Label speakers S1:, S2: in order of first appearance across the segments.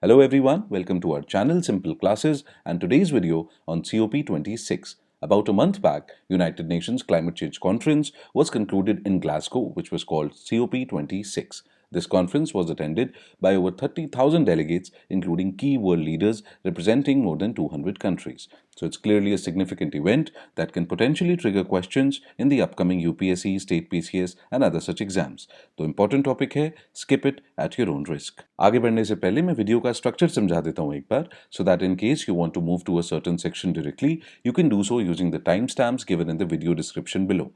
S1: Hello everyone, welcome to our channel Simple Classes and today's video on COP26. About a month back, United Nations Climate Change Conference was concluded in Glasgow, which was called COP26. This conference was attended by over 30,000 delegates, including key world leaders representing more than 200 countries. So it's clearly a significant event that can potentially trigger questions in the upcoming UPSC, state PCS and other such exams. तो important topic है, skip it at your own risk. आगे बढ़ने से पहले मैं video का structure समझा देता हूं एक बार, so that in case you want to move to a certain section directly, you can do so using the timestamps given in the video description below.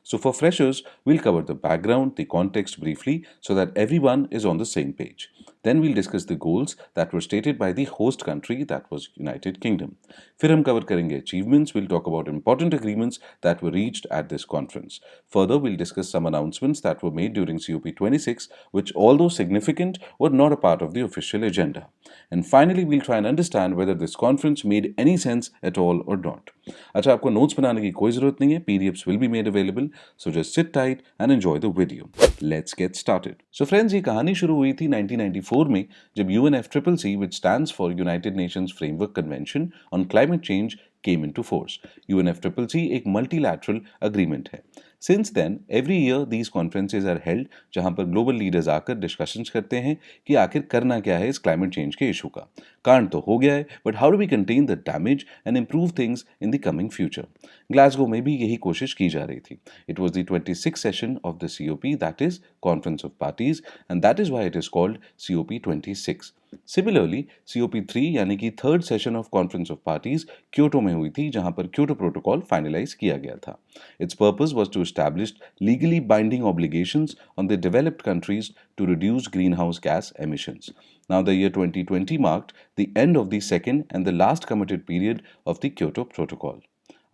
S1: So for freshers, we'll cover the background, the context briefly so that everyone is on the same page. Then we'll discuss the goals that were stated by the host country, that was United Kingdom. फिर हम cover करेंगे achievements, we'll talk about important agreements that were reached at this conference. Further, we'll discuss some announcements that were made during COP26, which although significant, were not a part of the official agenda. And finally, we'll try and understand whether this conference made any sense at all or not. अच्छा, आपको notes बनाने की कोई ज़रूरत नहीं है, PDFs will be made available, so just sit tight and enjoy the video. Let's get started. So friends, ये कहानी शुरू हुई थी 1994 में जब UNFCCC, which stands for United Nations Framework Convention on Climate Change, came into force. UNFCCC एक multilateral agreement है. Since then, every year these conferences are held जहां पर global leaders आकर discussions करते हैं कि आखिर करना क्या है इस climate change के issue का. कांड तो हो गया है, but how do we contain the damage and improve things in the coming future? Glasgow में भी यही कोशिश की जा रही थी. It was the 26th session of the COP, that is Conference of Parties, and that is why it is called COP26. Similarly, COP3 यानी कि third session of conference of parties Kyoto में हुई थी जहां पर क्योटो प्रोटोकॉल फाइनलाइज किया गया था. Its purpose was to establish legally binding obligations on the developed countries to reduce greenhouse gas emissions. Now the year 2020 marked the end of the second and the last committed period of the Kyoto Protocol.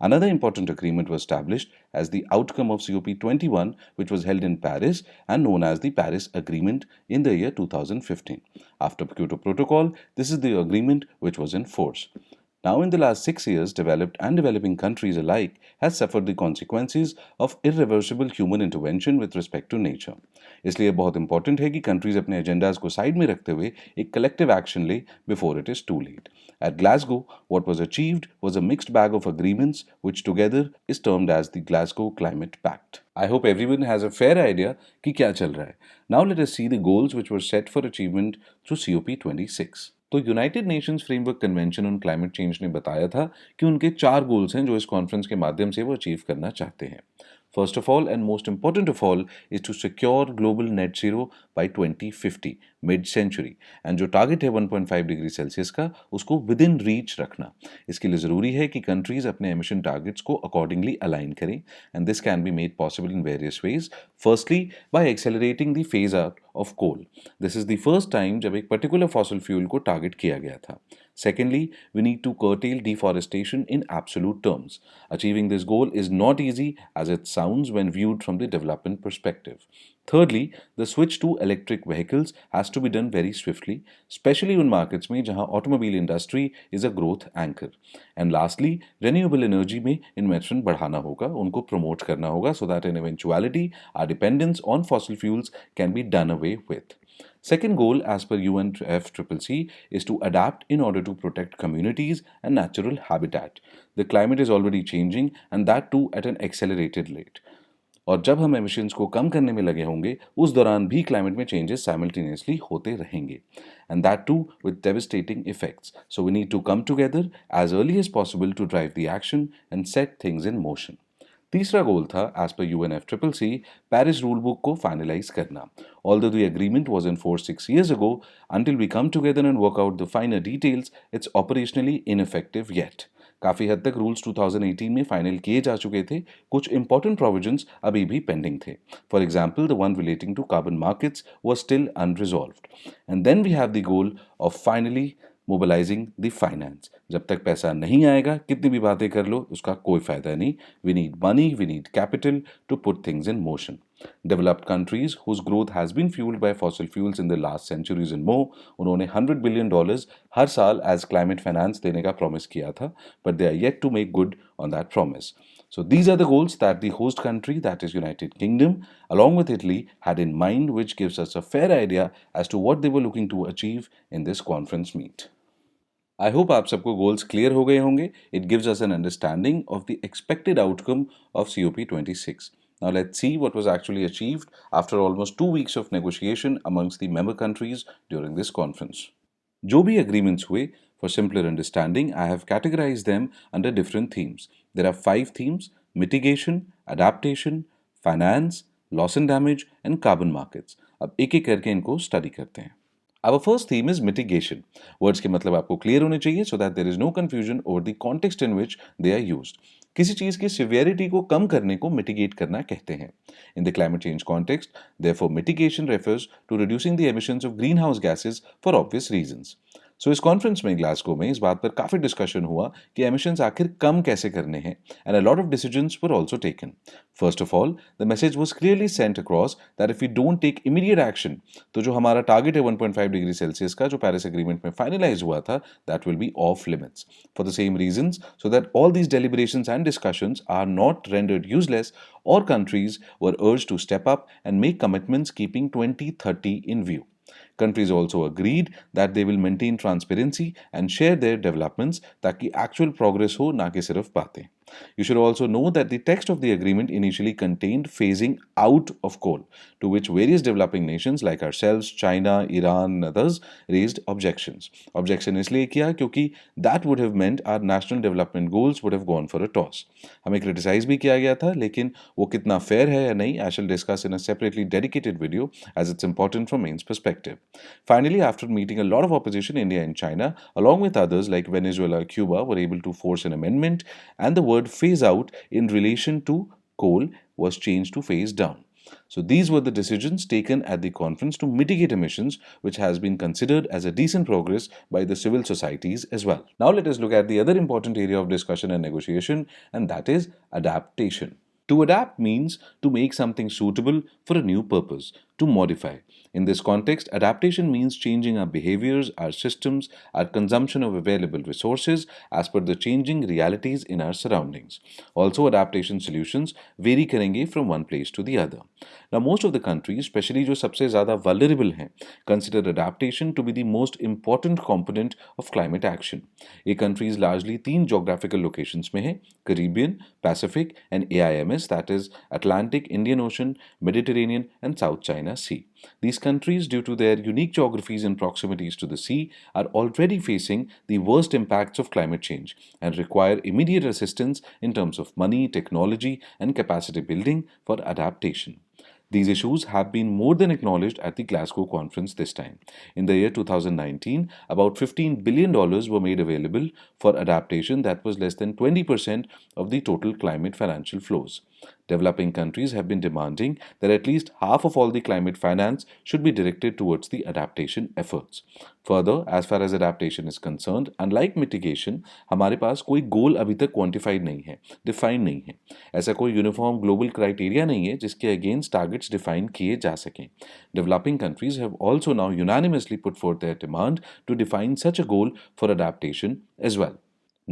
S1: Another important agreement was established as the outcome of COP21, which was held in Paris and known as the Paris Agreement in the year 2015. After Kyoto Protocol, this is the agreement which was in force. Now, in the last 6 years, developed and developing countries alike has suffered the consequences of irreversible human intervention with respect to nature. इसलिए बहुत important है कि countries अपने agendas को side में रखते हुए एक collective action ले before it is too late. At Glasgow, what was achieved was a mixed bag of agreements which together is termed as the Glasgow Climate Pact. I hope everyone has a fair idea कि क्या चल रहा है. Now let us see the goals which were set for achievement through COP26. तो United Nations framework convention on climate change ने बताया था कि उनके 4 गोल्स हैं जो इस कॉन्फ्रेंस के माध्यम से वो अचीव करना चाहते हैं. First of all and most important of all is to secure global net zero by 2050 mid-century and जो टारगेट है 1.5 डिग्री सेल्सियस का उसको विद इन रीच रखना. इसके लिए ज़रूरी है कि कंट्रीज अपने एमिशन टारगेट्स को अकॉर्डिंगली अलाइन करें and this can be made possible in various ways. Firstly by accelerating the phase out of coal. This is the first time जब एक पर्टिकुलर फॉसिल फ्यूल को टारगेट किया गया था. Secondly, we need to curtail deforestation in absolute terms. Achieving this goal is not easy as it sounds when viewed from the development perspective. Thirdly, the switch to electric vehicles has to be done very swiftly, especially in markets में जहां automobile industry is a growth anchor. And lastly, renewable energy में investment बढ़ाना होगा, उनको promote करना होगा so that in eventuality our dependence on fossil fuels can be done away with. Second goal as per UNFCCC is to adapt in order to protect communities and natural habitat. The climate is already changing and that too at an accelerated rate. और जब हम emissions को कम करने में लगे होंगे उस दौरान भी क्लाइमेट में चेंजेस साइमल्टेनियसली होते रहेंगे and that too with devastating effects. So we need to come together as early as possible to drive the action and set things in motion. तीसरा गोल था as per UNFCCC Paris rule book को फाइनलाइज करना. Although the agreement was in force 6 years ago, until we come together and work out the finer details, it's operationally ineffective yet. काफ़ी हद तक rules 2018 में final किए जा चुके थे, कुछ इंपॉर्टेंट प्रोविजंस अभी भी पेंडिंग थे. For example the one relating to carbon markets was still unresolved. And then we have the goal of finally mobilising the finance. जब तक पैसा नहीं आएगा कितनी भी बातें कर लो उसका कोई फायदा नहीं. We need money, we need capital to put things in motion. Developed countries whose growth has been fueled by fossil fuels in the last centuries and more, उन्होंने $100 billion हर साल as climate finance देने का promise किया था, but they are yet to make good on that promise. So these are the goals that the host country, that is United Kingdom, along with Italy, had in mind, which gives us a fair idea as to what they were looking to achieve in this conference meet. I hope आप सबको goals clear हो गए होंगे. It gives us an understanding of the expected outcome of COP26. Now let's see what was actually achieved after almost 2 weeks of negotiation amongst the member countries during this conference. जो भी agreements हुए, for simpler understanding, I have categorized them under different themes. There are 5 themes: mitigation, adaptation, finance, loss and damage, and carbon markets. अब एक एक करके इनको study करते हैं. Our first theme is mitigation. Words के मतलब आपको clear होने चाहिए so that there is no confusion over the context in which they are used. किसी चीज की severity को कम करने को mitigate करना कहते हैं. In the climate change context, therefore mitigation refers to reducing the emissions of greenhouse gases for obvious reasons. सो इस कॉन्फ्रेंस में ग्लासगो में इस बात पर काफी डिस्कशन हुआ कि एमिशंस आखिर कम कैसे करने हैं and a lot of decisions were also taken. First of all, the message was clearly sent across that if we don't take immediate action, तो जो हमारा टारगेट है 1.5 डिग्री सेल्सियस का जो पेरिस एग्रीमेंट में फाइनलाइज हुआ था, that will be off limits for the same reasons, so that all these deliberations and discussions are not rendered useless, or countries were urged to step up and make commitments keeping 2030 in view. Countries also agreed that they will maintain transparency and share their developments ताकि actual progress हो, ना कि सिर्फ बातें. You should also know that the text of the agreement initially contained phasing out of coal, to which various developing nations like ourselves, China, Iran, and others raised objections. Objection इसलिए किया क्योंकि that would have meant our national development goals would have gone for a toss. हमें criticize भी किया गया था, लेकिन वो कितना fair है या नहीं, I shall discuss in a separately dedicated video as it's important from Main's perspective. Finally, after meeting a lot of opposition, India and China, along with others like Venezuela, Cuba, were able to force an amendment, and the word phase out in relation to coal was changed to phase down. So these were the decisions taken at the conference to mitigate emissions, which has been considered as a decent progress by the civil societies as well. Now let us look at the other important area of discussion and negotiation, and that is adaptation. To adapt means to make something suitable for a new purpose, to modify. In this context, adaptation means changing our behaviors, our systems, our consumption of available resources as per the changing realities in our surroundings. Also, adaptation solutions vary करेंगे from one place to the other. Now, most of the countries, especially जो सबसे ज़्यादा vulnerable हैं, consider adaptation to be the most important component of climate action. ये countries largely 3 geographical locations में हैं: Caribbean, Pacific, and AIMS, that is Atlantic, Indian Ocean, Mediterranean, and South China Sea. These countries, due to their unique geographies and proximities to the sea, are already facing the worst impacts of climate change and require immediate assistance in terms of money, technology, and capacity building for adaptation. These issues have been more than acknowledged at the Glasgow conference this time. In the year 2019, about $15 billion were made available for adaptation, that was less than 20% of the total climate financial flows. Developing countries have been demanding that at least half of all the climate finance should be directed towards the adaptation efforts. Further, as far as adaptation is concerned, unlike mitigation, हमारे पास कोई गोल अभी तक quantified नहीं है, define नहीं है. ऐसा कोई यूनिफॉर्म ग्लोबल क्राइटेरिया नहीं है जिसके अगेंस्ट टारगेट्स डिफाइन किए जा सकें. Developing countries have also now unanimously put forth their demand to define such a goal for adaptation as well.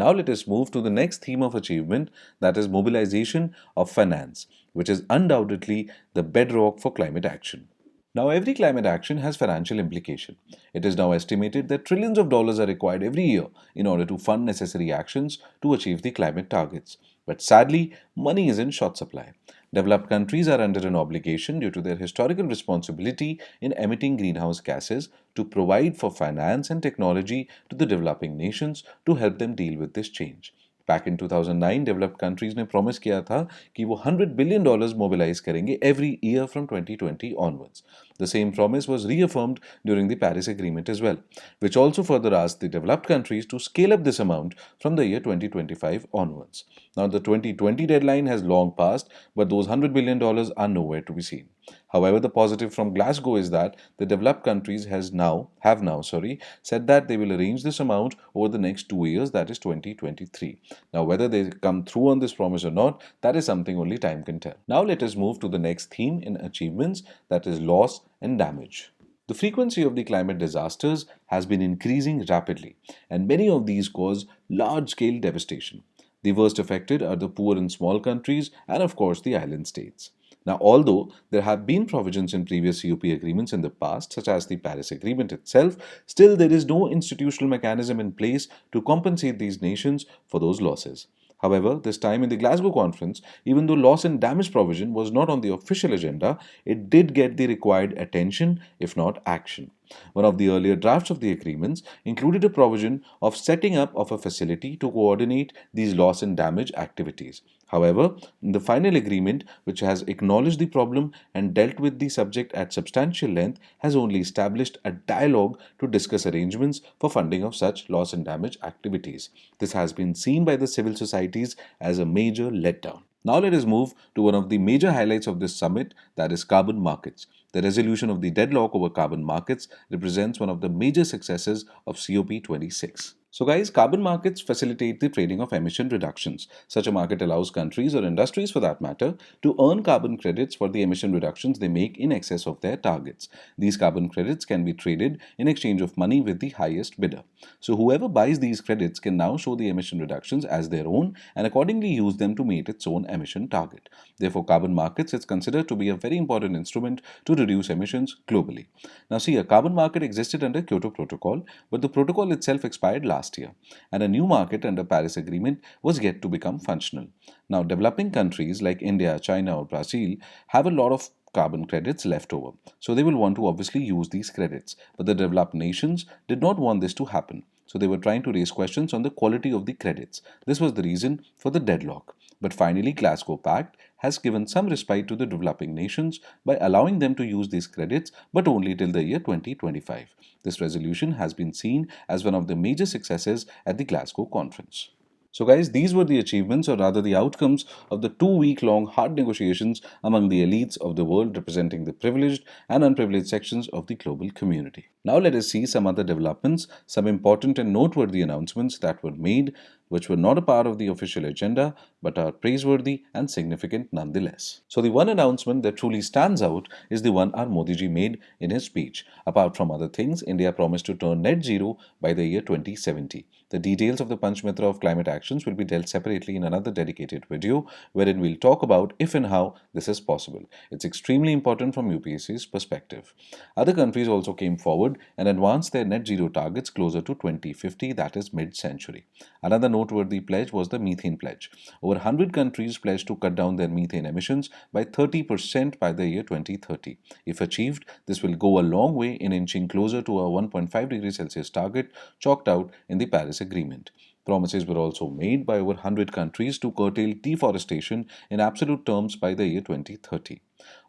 S1: Now let us move to the next theme of achievement, that is mobilization of finance, which is undoubtedly the bedrock for climate action. Now, every climate action has financial implication. It is now estimated that trillions of dollars are required every year in order to fund necessary actions to achieve the climate targets. But sadly, money is in short supply. Developed countries are under an obligation due to their historical responsibility in emitting greenhouse gases to provide for finance and technology to the developing nations to help them deal with this change. Back in 2009, developed countries ने promise किया था कि वो $100 billion mobilize करेंगे every year from 2020 onwards. The same promise was reaffirmed during the Paris Agreement as well, which also further asked the developed countries to scale up this amount from the year 2025 onwards. Now, the 2020 deadline has long passed, but those $100 billion are nowhere to be seen. However, the positive from Glasgow is that the developed countries have now said that they will arrange this amount over the next 2 years, that is 2023. Now, whether they come through on this promise or not, that is something only time can tell. Now, let us move to the next theme in achievements, that is loss and damage. The frequency of the climate disasters has been increasing rapidly, and many of these cause large-scale devastation. The worst affected are the poor and small countries and, of course, the island states. Now, although there have been provisions in previous COP agreements in the past, such as the Paris Agreement itself, still there is no institutional mechanism in place to compensate these nations for those losses. However, this time in the Glasgow conference, even though loss and damage provision was not on the official agenda, it did get the required attention, if not action. One of the earlier drafts of the agreements included a provision of setting up of a facility to coordinate these loss and damage activities. However, the final agreement, which has acknowledged the problem and dealt with the subject at substantial length, has only established a dialogue to discuss arrangements for funding of such loss and damage activities. This has been seen by the civil societies as a major letdown. Now let us move to one of the major highlights of this summit, that is carbon markets. The resolution of the deadlock over carbon markets represents one of the major successes of COP26. So guys, carbon markets facilitate the trading of emission reductions. Such a market allows countries or industries for that matter to earn carbon credits for the emission reductions they make in excess of their targets. These carbon credits can be traded in exchange of money with the highest bidder. So whoever buys these credits can now show the emission reductions as their own and accordingly use them to meet its own emission target. Therefore, carbon markets is considered to be a very important instrument to reduce emissions globally. Now see, a carbon market existed under Kyoto Protocol, but the protocol itself expired last year, and a new market under Paris Agreement was yet to become functional. Now, developing countries like India, China, or Brazil have a lot of carbon credits left over, so they will want to obviously use these credits. But the developed nations did not want this to happen, so they were trying to raise questions on the quality of the credits. This was the reason for the deadlock. But finally, Glasgow Pact has given some respite to the developing nations by allowing them to use these credits, but only till the year 2025. This resolution has been seen as one of the major successes at the Glasgow conference. So guys, these were the achievements, or rather the outcomes, of the 2-week long hard negotiations among the elites of the world representing the privileged and unprivileged sections of the global community. Now let us see some other developments, some important and noteworthy announcements that were made, which were not a part of the official agenda but are praiseworthy and significant nonetheless. So the one announcement that truly stands out is the one our Modi ji made in his speech. Apart from other things, India promised to turn net zero by the year 2070. The details of the Panchmitra of climate actions will be dealt separately in another dedicated video, wherein we'll talk about if and how this is possible. It's extremely important from UPSC's perspective. Other countries also came forward and advanced their net zero targets closer to 2050, that is mid-century. Another noteworthy pledge was the methane pledge. Over 100 countries pledged to cut down their methane emissions by 30% by the year 2030. If achieved, this will go a long way in inching closer to a 1.5 degrees Celsius target chalked out in the Paris Agreement. Promises were also made by over 100 countries to curtail deforestation in absolute terms by the year 2030.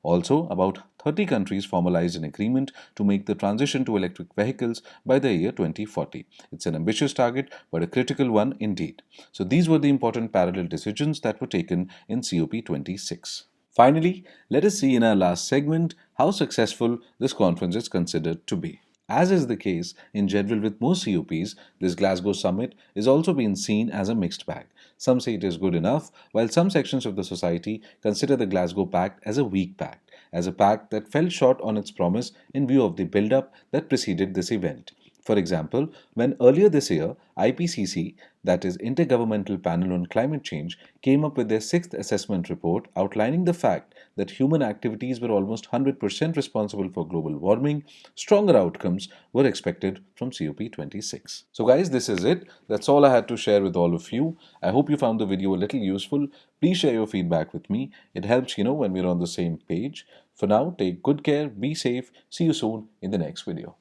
S1: Also, about 30 countries formalized an agreement to make the transition to electric vehicles by the year 2040. It's an ambitious target, but a critical one indeed. So these were the important parallel decisions that were taken in COP26. Finally, let us see in our last segment how successful this conference is considered to be. As is the case in general with most COPs, this Glasgow summit is also being seen as a mixed bag. Some say it is good enough, while some sections of the society consider the Glasgow Pact as a weak pact, as a pact that fell short on its promise in view of the build-up that preceded this event. For example, when earlier this year, IPCC, that is Intergovernmental Panel on Climate Change, came up with their 6th assessment report outlining the fact that human activities were almost 100% responsible for global warming, stronger outcomes were expected from COP26. So guys, this is it. That's all I had to share with all of you. I hope you found the video a little useful. Please share your feedback with me. It helps, when we're on the same page. For now, take good care, be safe. See you soon in the next video.